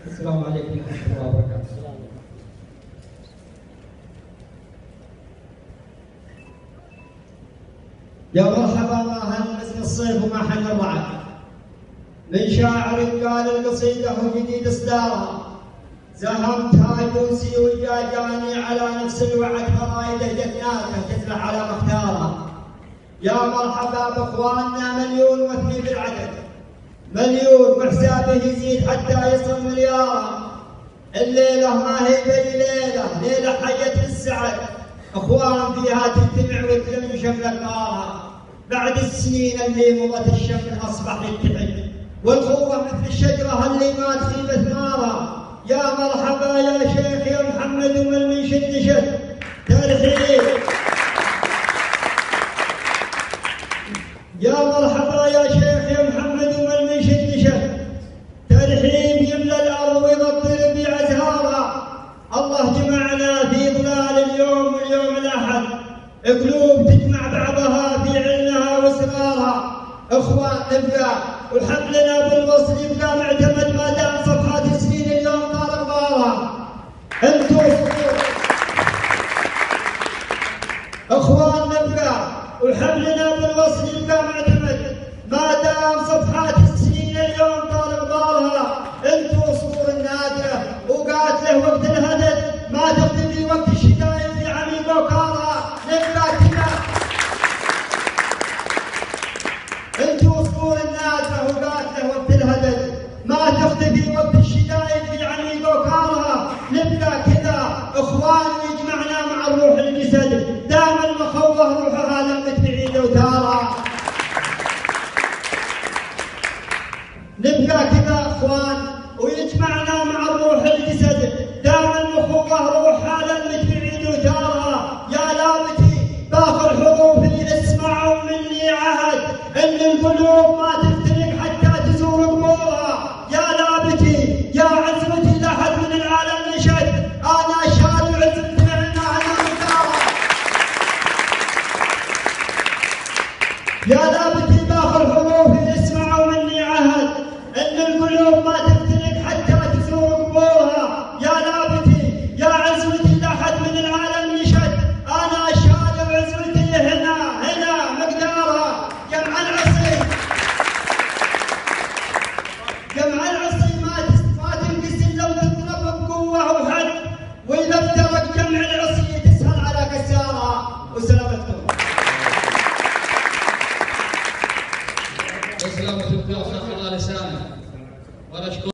السلام عليكم ورحمة الله وبركاته. يا مرحبا ما هنمس الصيف وما حن الرعد، من شاعر قال القصيدة وجديد اصدارها، زهمتها جوسي وجاجاني على نفس الوعد، فرايده جناته تزرع على مختارها. يا مرحبا باخواننا مليون وثني بالعدد، مليون وحسابه يزيد حتى يصل مليار. الليله ما هي بي ليله حية السعد، اخوان فيها تجتمع وتلم شمل نارها. بعد السنين اللي مضت الشمل اصبح يتحد، والخوه مثل الشجره اللي ما تخيب ثمارها. يا مرحبا يا شيخ يا محمد ومن من شد ترحيب. يا مرحبا يا شيخ يا محمد ومن من شد ترحيب، يملى الارض ويغطي بازهارها. الله جمعنا في ظلال اليوم واليوم الاحد، قلوب تجمع بعضها في علمها واسرارها. اخوان نبقى وحبلنا بالوصل يبقى معتمد ما دام صفحات سنين اليوم طال غبارها. انتو اخوان نبقى وحبلنا بالوصل يبقى معتمد ما دام صفحات السنين اليوم طال غبارها. انتو صخور النادره وقاتله وقت الهدد، ما تختفي وقت الشدائد في عميق وكارها. نبقى كذا انتو صخور النادره وقاتله وقت الهدد، ما تختفي وقت الشدائد في عميق وكارها. نبقى كذا اخوان يجمعنا مع الروح الجسد، دام المخوه روحها لمت بعيد وتارها. نبقى كذا اخوان ويجمعنا مع الروح الجسد، دام المخوه روحها لمت بعيد وتارها. يا لابتي باخر حروفي اسمعوا مني عهد، ان القلوب ما تفترق حتى تزور قبورها. يا لابتي يا عزمتي لا حد من العالم نشد، انا شاد وعزمتي عنا انا مدارة. يا لابتي باخر حروفي اسمعوا مني عهد، ان القلوب ما تفترق حتى تزور قبورها. يا لابتي يا عزمتي لا حد من العالم نشد، انا شاد وعزمتي هنا مقدارها. جمع العصي ما تنقسم لو تضرب بقوه وحد، واذا افترق جمع العصي تسهل على كسارها. وسلام